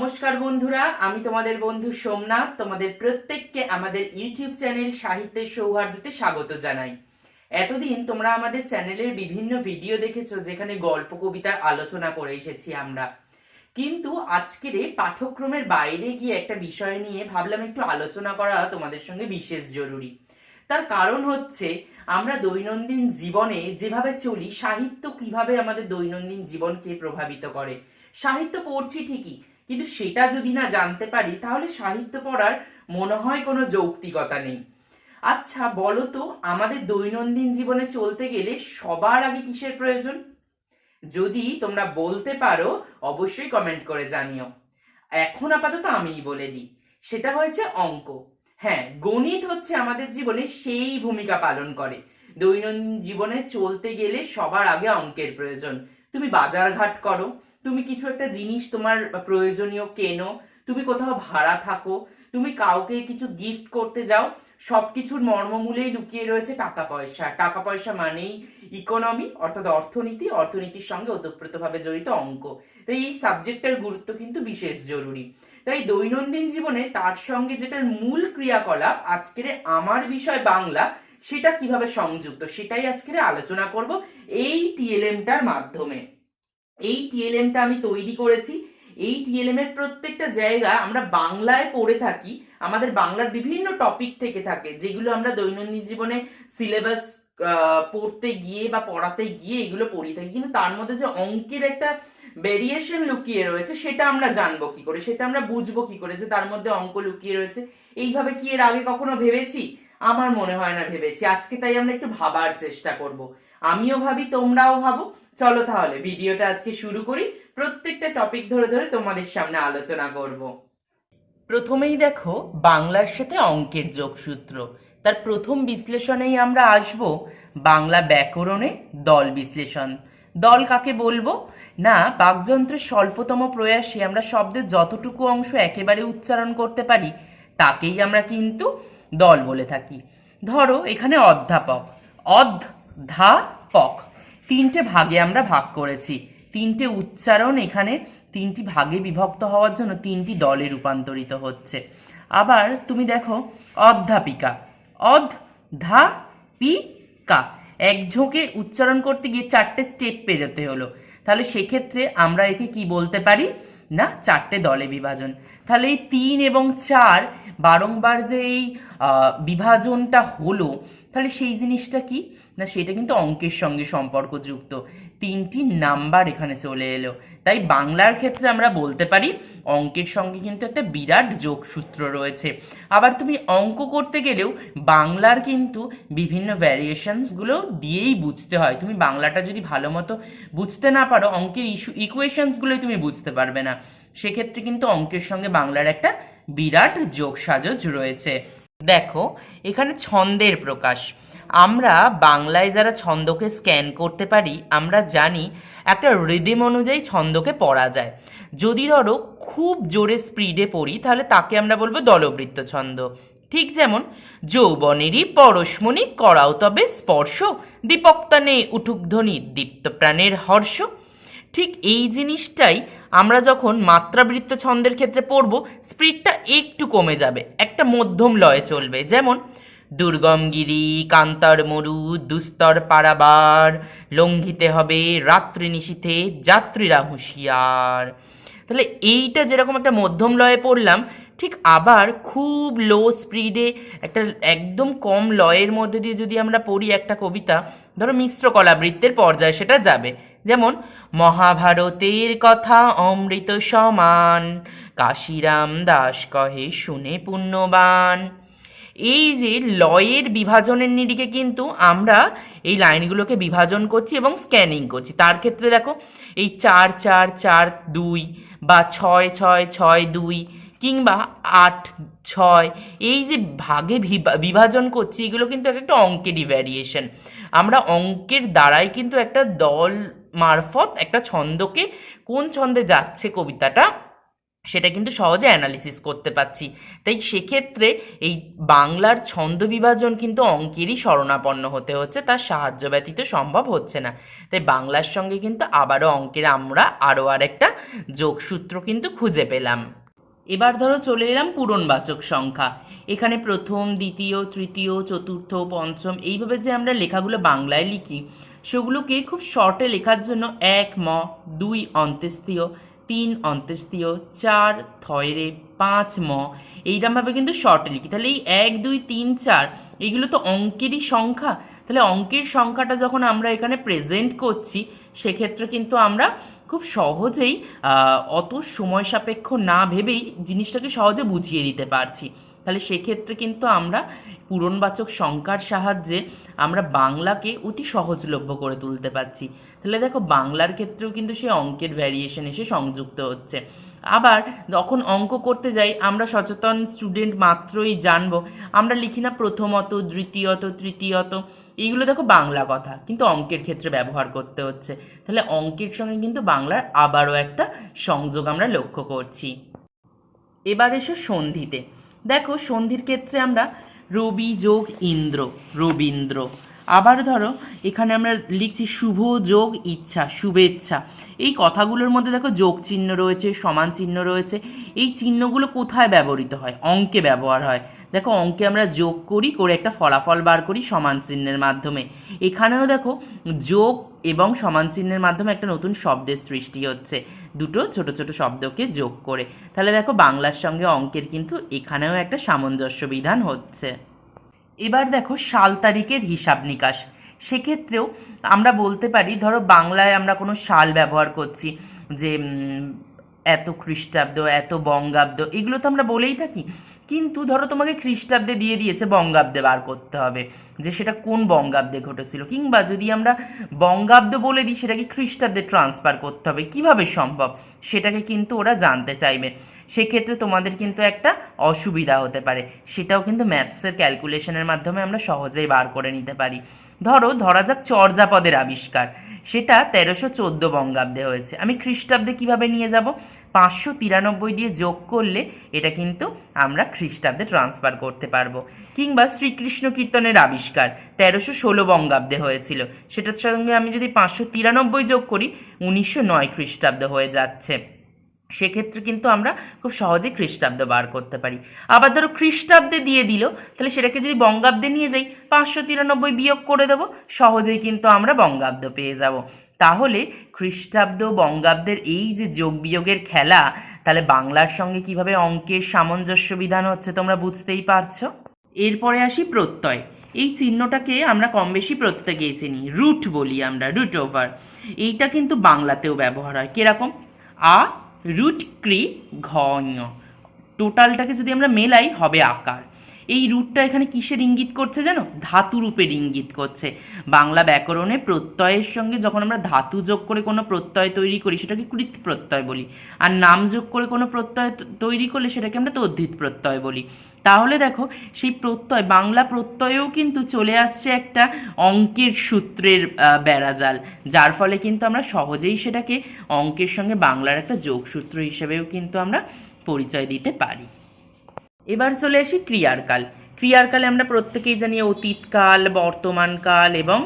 নমস্কার বন্ধুরা, আমি তোমাদের বন্ধু সোমনাথ। তোমাদের প্রত্যেককে আমাদের ইউটিউব চ্যানেল সাহিত্যের সৌহার্দ্যতে স্বাগত জানাই। এতদিন তোমরা আমাদের চ্যানেলের বিভিন্ন ভিডিও দেখেছো যেখানে গল্প কবিতার আলোচনা করে এসেছি আমরা, কিন্তু আজকের এই পাঠ্যক্রমের বাইরে গিয়ে একটা বিষয় নিয়ে ভাবলাম একটু আলোচনা করা তোমাদের সঙ্গে বিশেষ জরুরি। তার কারণ হচ্ছে, আমরা দৈনন্দিন জীবনে যেভাবে চলি, সাহিত্য কিভাবে আমাদের দৈনন্দিন জীবনকে প্রভাবিত করে। সাহিত্য পড়ছি ঠিকই, কিন্তু সেটা যদি না জানতে পারি তাহলে সাহিত্য পড়ার মনে হয় কোনো যৌক্তিকতা নেই। আচ্ছা বলো তো, আমাদের দৈনন্দিন জীবনে চলতে গেলে সবার আগে কিসের প্রয়োজন? যদি তোমরা বলতে পারো অবশ্যই কমেন্ট করে জানিও। এখন আপাতত আমিই বলে দিই, সেটা হয়েছে অঙ্ক। হ্যাঁ, গণিত হচ্ছে আমাদের জীবনে সেই ভূমিকা পালন করে। দৈনন্দিন জীবনে চলতে গেলে সবার আগে অঙ্কের প্রয়োজন। তুমি বাজারঘাট করো, তুমি কিছু একটা জিনিস তোমার প্রয়োজনীয় কেনো, তুমি কোথাও ভাড়া থাকো, তুমি কাউকে কিছু গিফট করতে যাও, সবকিছুর মর্মমূলেই লুকিয়ে রয়েছে টাকা পয়সা। টাকা পয়সা মানেই ইকোনমি, অর্থাৎ অর্থনীতি, অর্থনীতির সঙ্গে ওতপ্রোতভাবে জড়িত অঙ্ক। তাই এই সাবজেক্টের গুরুত্ব কিন্তু বিশেষ জরুরি। তাই দৈনন্দিন জীবনে তার সঙ্গে যেটার মূল ক্রিয়াকলাপ, আজকের আমার বিষয় বাংলা, সেটা কিভাবে সংযুক্ত সেটাই আজকের আলোচনা করব এই টিএলএমটার মাধ্যমে। এই টিএলএমটা আমি তৈরি করেছি। এই টিএলএম এর প্রত্যেকটা জায়গা আমরা বাংলায় পড়ে থাকি। আমাদের বাংলার বিভিন্ন টপিক থেকে থাকে, যেগুলো আমরা দৈনন্দিন জীবনে সিলেবাস পড়তে গিয়ে বা পড়াতে গিয়ে এগুলো পড়ে থাকি, কিন্তু তার মধ্যে যে অঙ্কের একটা ভেরিয়েশন লুকিয়ে রয়েছে সেটা আমরা জানবো কি করে, সেটা আমরা বুঝবো কি করে যে তার মধ্যে অঙ্ক লুকিয়ে রয়েছে। এইভাবে কি এর আগে কখনো ভেবেছি? আমার মনে হয় না ভেবেছি। আজকে তাই আমরা একটু ভাবার চেষ্টা করব। আমিও ভাবি, তোমরাও ভাবো। চলো তাহলে ভিডিওটা আজকে শুরু করি। প্রত্যেকটা টপিক ধরে ধরে তোমাদের সামনে আলোচনা করব। প্রথমেই দেখো, বাংলার সাথে অঙ্কের যোগসূত্র। তার প্রথম বিশ্লেষণেই আমরা আসব বাংলা ব্যাকরণে দল বিশ্লেষণ। দল কাকে বলবো? না, বাকযন্ত্রের স্বল্পতম প্রয়াসে আমরা শব্দের যতটুকু অংশ একেবারে উচ্চারণ করতে পারি তাকেই আমরা কিন্তু দল বলে থাকি। ধরো এখানে অধ্যাপক, অধ্যাপক, তিনটে ভাগে আমরা ভাগ করেছি। তিনটে উচ্চারণ এখানে তিনটি ভাগে বিভক্ত হওয়ার জন্য তিনটি দলে রূপান্তরিত হচ্ছে। আবার তুমি দেখো অধ্যাপিকা, অধ্যাপিকা, এক ঝোঁকে উচ্চারণ করতে গিয়ে চারটে স্টেপ পেরোতে হলো। তাহলে সেক্ষেত্রে আমরা একে কি বলতে পারি? না, চারটে দলে বিভাজন। তাহলে এই 3 এবং 4 বারংবার যে এই বিভাজনটা হলো, তাহলে সেই জিনিসটা কি না, সেটা কিন্তু অঙ্কের সঙ্গে সম্পর্কযুক্ত। 3টি নাম্বার এখানে চলে এলো। তাই বাংলার ক্ষেত্রে আমরা বলতে পারি অঙ্কের সঙ্গে কিন্তু একটা বিরাট যোগসূত্র রয়েছে। আবার তুমি অঙ্ক করতে গেলেও বাংলার কিন্তু বিভিন্ন ভ্যারিয়েশনসগুলো দিয়েই বুঝতে হয়। তুমি বাংলাটা যদি ভালো মতো বুঝতে না পারো, অঙ্কের ইকুয়েশনসগুলোই তুমি বুঝতে পারবে না। সেক্ষেত্রে কিন্তু অঙ্কের সঙ্গে বাংলার একটা বিরাট যোগ সাজজ রয়েছে। দেখো এখানে ছন্দের প্রকাশ। আমরা বাংলায় যারা ছন্দকে স্ক্যান করতে পারি, আমরা জানি একটা রিদিম অনুযায়ী ছন্দকে পড়া যায়। যদি ধরো খুব জোরে স্পিডে পড়ি তাহলে তাকে আমরা বলবো দলবৃত্ত ছন্দ। ঠিক যেমন যৌবনেরই পরশমণি করাও তবে স্পর্শ, দীপক্তানে উঠুক ধ্বনি দীপ্ত প্রাণের হর্ষ। ঠিক এই জিনিসটাই আমরা যখন মাত্রাবৃত্ত ছন্দের ক্ষেত্রে পড়ব, স্পিডটা একটু কমে যাবে, একটা মধ্যম লয়ে চলবে। যেমন দুর্গমগিরি কান্তার মরু দুস্তর পারাবার, লঙ্ঘিতে হবে রাত্রি নিশীথে যাত্রীরা হুঁশিয়ার। তাহলে এইটা যেরকম একটা মধ্যম লয়ে পড়লাম, ঠিক আবার খুব লো স্পিডে একটা একদম কম লয়ের মধ্যে দিয়ে যদি আমরা পড়ি একটা কবিতা, ধরো মিশ্র কলাবৃত্তের পর্যায়ে সেটা যাবে। যেমন মহাভারতের কথা অমৃত সমান, কাশিরাম দাস কহে শুনে পুণ্যবান। এই যে লয়ের বিভাজনের নিরিখে কিন্তু আমরা এই লাইনগুলোকে বিভাজন করছি এবং স্ক্যানিং করছি। তার ক্ষেত্রে দেখো এই 4-4-4-2 বা 6-6-6-2 কিংবা 8-6, এই যে ভাগে বিভাজন করছি, এগুলো কিন্তু একটা অঙ্কেরই ভ্যারিয়েশন। আমরা অঙ্কের দ্বারাই কিন্তু একটা দল মারফত একটা ছন্দকে, কোন ছন্দে যাচ্ছে কবিতাটা, সেটা কিন্তু সহজে অ্যানালিসিস করতে পারছি। তাই সেক্ষেত্রে এই বাংলার ছন্দ বিভাজন কিন্তু অঙ্কেরই শরণাপন্ন হতে হচ্ছে, তার সাহায্য ব্যতীত সম্ভব হচ্ছে না। তাই বাংলার সঙ্গে কিন্তু আবারও অঙ্কের আমরা আরও আরেকটা যোগসূত্র কিন্তু খুঁজে পেলাম। এবার ধরো চলে এলাম পূরণবাচক সংখ্যা। এখানে প্রথম, দ্বিতীয়, তৃতীয়, চতুর্থ, পঞ্চম এইভাবে যে আমরা লেখাগুলো বাংলায় লিখি, সেগুলোকে খুব শর্টে লেখার জন্য 1 ম, 2 অন্ত্যেস্তীয়, 3 অন্ত্যেস্তীয়, 4 থয়রে, 5 ম এইরকমভাবে কিন্তু শর্টে লিখি। তাহলে এই 1, 2, 3, 4 এইগুলো তো অঙ্কেরই সংখ্যা। তাহলে অঙ্কের সংখ্যাটা যখন আমরা এখানে প্রেজেন্ট করছি, সেক্ষেত্রে কিন্তু আমরা খুব সহজেই অত সময় সাপেক্ষ না ভেবেই জিনিসটাকে সহজে বুঝিয়ে দিতে পারছি। তাহলে সেক্ষেত্রে কিন্তু আমরা পূরণবাচক সংখ্যার সাহায্যে আমরা বাংলাকে অতি সহজলভ্য করে তুলতে পারছি। তাহলে দেখো বাংলার ক্ষেত্রেও কিন্তু সেই অঙ্কের ভ্যারিয়েশন এসে সংযুক্ত হচ্ছে। আবার যখন অঙ্ক করতে যাই, আমরা সচেতন স্টুডেন্ট মাত্রই জানবো, আমরা লিখি না প্রথমত, দ্বিতীয়ত, তৃতীয়ত, এইগুলো দেখো বাংলা কথা, কিন্তু অঙ্কের ক্ষেত্রে ব্যবহার করতে হচ্ছে। তাহলে অঙ্কের সঙ্গে কিন্তু বাংলার আবারও একটা সংযোগ আমরা লক্ষ্য করছি। এবার এসো সন্ধিতে। দেখো সন্ধির ক্ষেত্রে আমরা রবি যোগ ইন্দ্র, রবীন্দ্র। আবার ধরো এখানে আমরা লিখছি শুভ যোগ ইচ্ছা, শুভেচ্ছা। এই কথাগুলোর মধ্যে দেখো যোগ চিহ্ন রয়েছে, সমান চিহ্ন রয়েছে। এই চিহ্নগুলো কোথায় ব্যবহৃত হয়? অঙ্কে ব্যবহার হয়। দেখো অঙ্কে আমরা যোগ করি, করে একটা ফলাফল বার করি সমান চিহ্নের মাধ্যমে। এখানেও দেখো যোগ এবং সমান চিহ্নের মাধ্যমে একটা নতুন শব্দের সৃষ্টি হচ্ছে, দুটো ছোট ছোট শব্দকে যোগ করে। তাহলে দেখো বাংলার সঙ্গে অঙ্কের কিন্তু এখানেও একটা সামঞ্জস্য বিধান হচ্ছে। এবার দেখো সাল তারিখের হিসাব নিকাশ। সেক্ষেত্রেও আমরা বলতে পারি, ধরো বাংলায় আমরা কোনো সাল ব্যবহার করছি, যে এত খ্রিস্টাব্দ, এত বঙ্গাব্দ, এগুলো তো আমরা বলেই থাকি। কিন্তু ধরো তোমাকে খ্রিস্টাব্দে দিয়ে দিয়েছে, বঙ্গাব্দে বার করতে হবে যে সেটা কোন বঙ্গাব্দে ঘটেছিল। কিংবা যদি আমরা বঙ্গাব্দ বলে দিই, সেটাকে খ্রিস্টাব্দে ট্রান্সফার করতে হবে, কিভাবে সম্ভব সেটাকে কিন্তু ওরা জানতে চাইবে। সেক্ষেত্রে তোমাদের কিন্তু একটা অসুবিধা হতে পারে, সেটাও কিন্তু ম্যাথসের ক্যালকুলেশনের মাধ্যমে আমরা সহজেই বার করে নিতে পারি। ধরা যাক চর্যাপদের আবিষ্কার, সেটা 1314 বঙ্গাব্দে হয়েছে। আমি খ্রিস্টাব্দে কিভাবে নিয়ে যাব? 593 দিয়ে যোগ করলে এটা কিন্তু আমরা খ্রিস্টাব্দে ট্রান্সফার করতে পারবো। কিংবা শ্রীকৃষ্ণ কীর্তনের আবিষ্কার 1316 বঙ্গাব্দে হয়েছিল, সেটার সঙ্গে আমি যদি 593 যোগ করি, 1909 খ্রিস্টাব্দ হয়ে যাচ্ছে। সেক্ষেত্রে কিন্তু আমরা খুব সহজেই খ্রিস্টাব্দ বার করতে পারি। আবার ধরো খ্রিস্টাব্দে দিয়ে দিল, তাহলে সেটাকে যদি বঙ্গাব্দে নিয়ে যাই, 593 বিয়োগ করে দেবো, সহজেই কিন্তু আমরা বঙ্গাব্দ পেয়ে যাব। তাহলে খ্রিস্টাব্দ বঙ্গাব্দের এই যে যোগ বিয়োগের খেলা, তাহলে বাংলার সঙ্গে কিভাবে অঙ্কের সামঞ্জস্য বিধান হচ্ছে তোমরা বুঝতেই পারছো। এরপরে আসি প্রত্যয়। এই চিহ্নটাকে আমরা কম বেশি প্রত্যেকেই চিনি, রুট বলি আমরা, রুট ওভার। এইটা কিন্তু বাংলাতেও ব্যবহার হয়। কিরকম? আ রুট ক্রি ঘ ঞ, টোটালটাকে যদি আমরা মেলাই হবে আকার। এই রুটটা এখানে কিসের ইঙ্গিত করছে জানো? ধাতু রূপের ইঙ্গিত করছে। বাংলা ব্যাকরণে প্রত্যয়ের সঙ্গে যখন আমরা ধাতু যোগ করে কোনো প্রত্যয় তৈরি করি, সেটাকে কৃৎ প্রত্যয় বলি। আর নাম যোগ করে কোনো প্রত্যয় তৈরি করলে সেটাকে আমরা তদ্ধিত প্রত্যয় বলি। তাহলে দেখো সেই প্রত্যয়, বাংলা প্রত্যয়েও কিন্তু চলে আসছে একটা অঙ্কের সূত্রের বেড়াজাল, যার ফলে কিন্তু আমরা সহজেই সেটাকে অঙ্কের সঙ্গে বাংলার একটা যোগসূত্র হিসেবেও কিন্তু আমরা পরিচয় দিতে পারি। এবার চলে আসি ক্রিয়ারকাল। ক্রিয়ারকালে আমরা প্রত্যেকেই জানি অতীতকাল, বর্তমানকাল এবং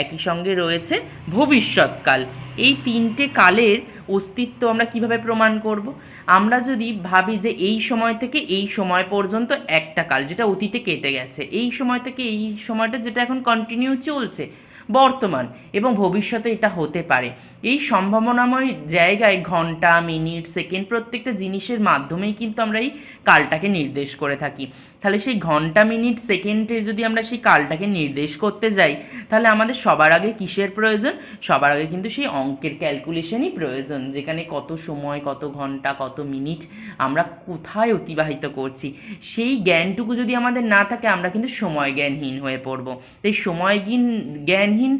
একই সঙ্গে রয়েছে ভবিষ্যৎকাল। এই তিনটে কালের অস্তিত্ব আমরা কিভাবে প্রমাণ করব? আমরা যদি ভাবি যে এই সময় থেকে এই সময় পর্যন্ত একটা কাল, যেটা অতীতে কেটে গেছে, এই সময় থেকে এই সময়টা যেটা এখন কন্টিনিউ চলছে, বর্তমান এবং ভবিষ্যতে এটা হতে পারে, এই সম্ভাবনাময় জায়গায় ঘন্টা, মিনিট, সেকেন্ড প্রত্যেকটা জিনিসের মাধ্যমেই কিন্তু আমরা এই কালটাকে নির্দেশ করে থাকি। তাহলে সেই ঘন্টা, মিনিট, সেকেন্ডের যদি আমরা সেই কালটাকে নির্দেশ করতে যাই, তাহলে আমাদের সবার আগে কিসের প্রয়োজন? সবার আগে কিন্তু সেই অঙ্কের ক্যালকুলেশনই প্রয়োজন, যেখানে কত সময়, কত ঘন্টা, কত মিনিট আমরা কোথায় অতিবাহিত করছি, সেই জ্ঞানটুকু যদি আমাদের না থাকে, আমরা কিন্তু সময় জ্ঞানহীন হয়ে পড়ব। তাই সময় জ্ঞানহীন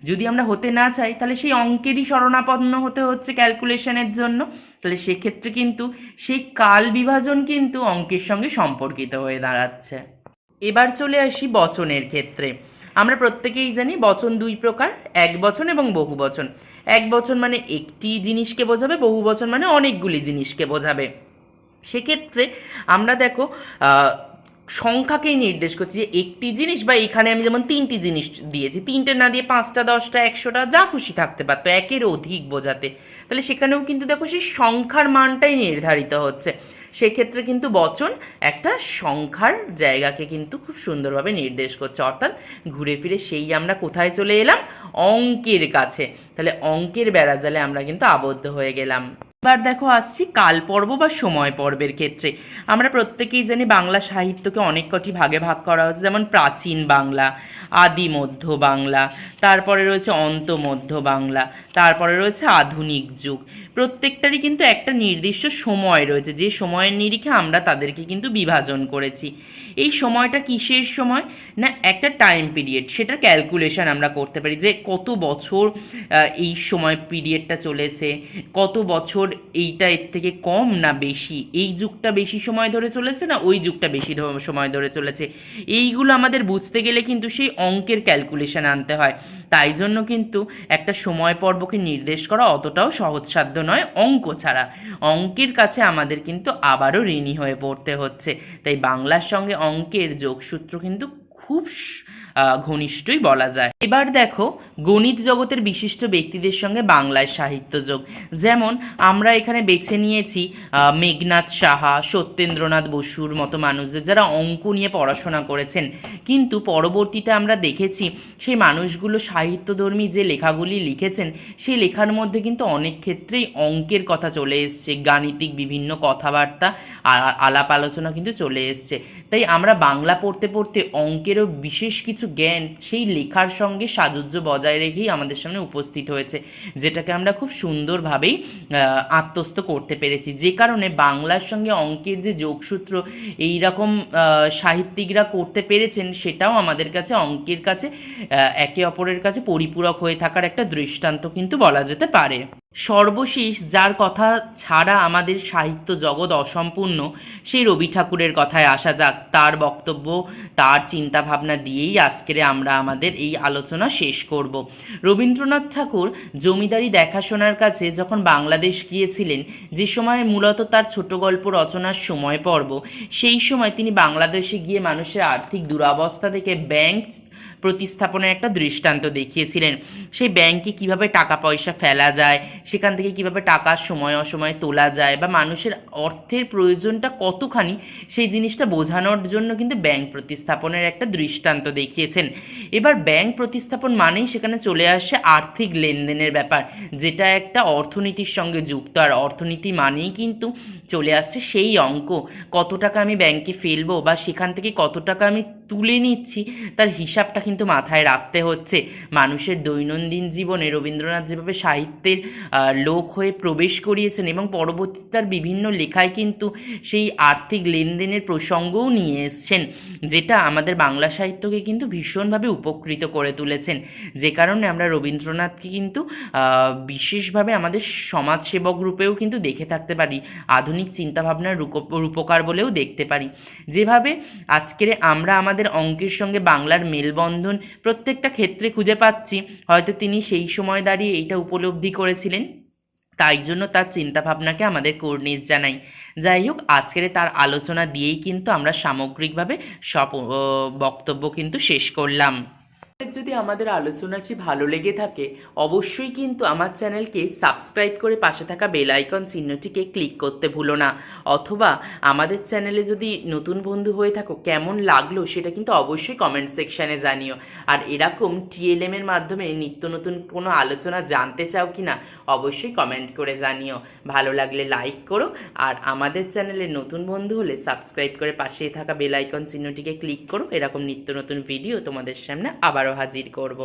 যদি আমরা হতে না চাই, তাহলে সেই অঙ্কেরই শরণাপন্ন হতে হচ্ছে ক্যালকুলেশনের জন্য। তাহলে সেক্ষেত্রে কিন্তু সেই কাল বিভাজন কিন্তু অঙ্কের সঙ্গে সম্পর্কিত হয়ে দাঁড়াচ্ছে। এবার চলে আসি বচনের ক্ষেত্রে। আমরা প্রত্যেকেই জানি বচন দুই প্রকার, এক বচন এবং বহু বচন। এক বচন মানে একটি জিনিসকে বোঝাবে, বহু বচন মানে অনেকগুলি জিনিসকে বোঝাবে। সেক্ষেত্রে আমরা দেখো সংখ্যাকেই নির্দেশ করছি যে একটি জিনিস, বা এখানে আমি যেমন 3টি জিনিস দিয়েছি, 3টে না দিয়ে 5টা 10টা 100টা যা খুশি থাকতে পারতো একের অধিক বোঝাতে, তাহলে সেখানেও কিন্তু দেখো সেই সংখ্যার মানটাই নির্ধারিত হচ্ছে। সেক্ষেত্রে কিন্তু বচন একটা সংখ্যার জায়গাকে কিন্তু খুব সুন্দরভাবে নির্দেশ করছে, অর্থাৎ ঘুরে ফিরে সেই আমরা কোথায় চলে এলাম, অঙ্কের কাছে। তাহলে অঙ্কের বেড়াজালে আমরা কিন্তু আবদ্ধ হয়ে গেলাম। এবার দেখো আসছি কাল পর্ব বা সময় পর্বের ক্ষেত্রে। আমরা প্রত্যেকেই জানি বাংলা সাহিত্যকে অনেক কটি ভাগে ভাগ করা হচ্ছে, যেমন প্রাচীন বাংলা, আদি মধ্য বাংলা, তারপরে রয়েছে অন্ত মধ্য বাংলা, তারপরে রয়েছে আধুনিক যুগ। প্রত্যেকটারই কিন্তু একটা নির্দিষ্ট সময় রয়েছে, যে সময়ের নিরিখে আমরা তাদেরকে কিন্তু বিভাজন করেছি। এই সময়টা কিসের সময় না, একটা টাইম পিরিয়ড, সেটার ক্যালকুলেশন আমরা করতে পারি যে কত বছর এই সময় পিরিয়ডটা চলেছে, কত বছর এইটা এর থেকে কম না বেশি, এই যুগটা বেশি সময় ধরে চলেছে না ওই যুগটা বেশি সময় ধরে চলেছে। এইগুলো আমাদের বুঝতে গেলে কিন্তু সেই অঙ্কের ক্যালকুলেশন আনতে হয়। তাই জন্য কিন্তু একটা সময় পর্বকে নির্দেশ করা অতটাও সহজসাধ্য নয় অঙ্ক ছাড়া। অঙ্কের কাছে আমাদের কিন্তু আবারও ঋণী হয়ে পড়তে হচ্ছে। তাই বাংলার সঙ্গে অঙ্কের যোগসূত্র কিন্তু খুব ঘনিষ্ঠই বলা যায়। এবার দেখো গণিত জগতের বিশিষ্ট ব্যক্তিদের সঙ্গে বাংলায় সাহিত্য যোগ। যেমন আমরা এখানে বেছে নিয়েছি মেঘনাদ সাহা, সত্যেন্দ্রনাথ বসুর মতো মানুষদের, যারা অঙ্ক নিয়ে পড়াশোনা করেছেন, কিন্তু পরবর্তীতে আমরা দেখেছি সেই মানুষগুলো সাহিত্যধর্মী যে লেখাগুলি লিখেছেন সেই লেখার মধ্যে কিন্তু অনেক ক্ষেত্রেই অঙ্কের কথা চলে এসছে, গাণিতিক বিভিন্ন কথাবার্তা আলাপ আলোচনা কিন্তু চলে এসছে। তাই আমরা বাংলা পড়তে পড়তে অঙ্কেরও বিশেষ কিছু জ্ঞান সেই লেখার সঙ্গে সাযুজ্য বজায় রেখেই আমাদের সামনে উপস্থিত হয়েছে, যেটাকে আমরা খুব সুন্দরভাবেই আত্মস্থ করতে পেরেছি। যে কারণে বাংলার সঙ্গে অঙ্কের যে যোগসূত্র এইরকম সাহিত্যিকরা করতে পেরেছেন, সেটাও আমাদের কাছে অঙ্কের কাছে একে অপরের কাছে পরিপূরক হয়ে থাকার একটা দৃষ্টান্ত কিন্তু বলা যেতে পারে। সর্বশেষ যার কথা ছাড়া আমাদের সাহিত্য জগৎ অসম্পূর্ণ, সেই রবি ঠাকুরের কথায় আসা যাক। তার বক্তব্য, তার চিন্তাভাবনা দিয়েই আজকের আমরা আমাদের এই আলোচনা শেষ করব। রবীন্দ্রনাথ ঠাকুর জমিদারি দেখাশোনার কাছে যখন বাংলাদেশ গিয়েছিলেন, যে সময় মূলত তার ছোট গল্প রচনার সময় পর্ব, সেই সময় তিনি বাংলাদেশে গিয়ে মানুষের আর্থিক দুরবস্থা থেকে ব্যাংক প্রতিস্থাপনের একটা দৃষ্টান্ত দেখিয়েছিলেন। সেই ব্যাংকে কিভাবে টাকা পয়সা ফেলা যায়, সেখান থেকে কিভাবে টাকা সময় অসময়ে তোলা যায়, বা মানুষের অর্থের প্রয়োজনটা কতখানি সেই জিনিসটা বোঝানোর জন্য কিন্তু ব্যাংক প্রতিস্থাপনের একটা দৃষ্টান্ত দেখিয়েছেন। এবার ব্যাংক প্রতিস্থাপন মানেই সেখানে চলে আসে আর্থিক লেনদেনের ব্যাপার, যেটা একটা অর্থনীতির সঙ্গে যুক্ত। আর অর্থনীতি মানেই কিন্তু চলে আসছে সেই অঙ্ক, কত টাকা আমি ব্যাংকে ফেলবো বা সেখান থেকে কত টাকা আমি তুলে নিচ্ছি, তার হিসাবটা কিন্তু মাথায় রাখতে হচ্ছে। মানুষের দৈনন্দিন জীবনে রবীন্দ্রনাথ যেভাবে সাহিত্যের লোক হয়ে প্রবেশ করিয়েছেন এবং পরবর্তীতে তার বিভিন্ন লেখায় কিন্তু সেই আর্থিক লেনদেনের প্রসঙ্গও নিয়ে এসছেন, যেটা আমাদের বাংলা সাহিত্যকে কিন্তু ভীষণভাবে উপকৃত করে তুলেছেন। যে কারণে আমরা রবীন্দ্রনাথকে কিন্তু বিশেষভাবে আমাদের সমাজসেবক রূপেও কিন্তু দেখে থাকতে পারি, আধুনিক চিন্তাভাবনার রূপকার বলেও দেখতে পারি। যেভাবে আজকের আমরা আমাদের অঙ্কের সঙ্গে বাংলার মেলবন্ধন প্রত্যেকটা ক্ষেত্রে খুঁজে পাচ্ছি, হয়তো তিনি সেই সময় দাঁড়িয়ে এইটা উপলব্ধি করেছিলেন, তাই জন্য তার চিন্তাভাবনাকে আমাদের কর্নিশ জানাই। যাই হোক, আজকের তার আলোচনা দিয়েই কিন্তু আমরা সামগ্রিকভাবে সব বক্তব্য কিন্তু শেষ করলাম। যদি আমাদের আলোচনাটি ভালো লেগে থাকে, অবশ্যই কিন্তু আমার চ্যানেলকে সাবস্ক্রাইব করে পাশে থাকা বেল আইকন চিহ্নটিকে ক্লিক করতে ভুলো না। অথবা আমাদের চ্যানেলে যদি নতুন বন্ধু হয়ে থাকো, কেমন লাগলো সেটা কিন্তু অবশ্যই কমেন্ট সেকশানে জানিও। আর এরকম টিএলএম এর মাধ্যমে নিত্য নতুন কোনো আলোচনা জানতে চাও কি না, অবশ্যই কমেন্ট করে জানিও। ভালো লাগলে লাইক করো, আর আমাদের চ্যানেলে নতুন বন্ধু হলে সাবস্ক্রাইব করে পাশে থাকা বেল আইকন চিহ্নটিকে ক্লিক করো। এরকম নিত্য নতুন ভিডিও তোমাদের সামনে আবারও হাজির করব।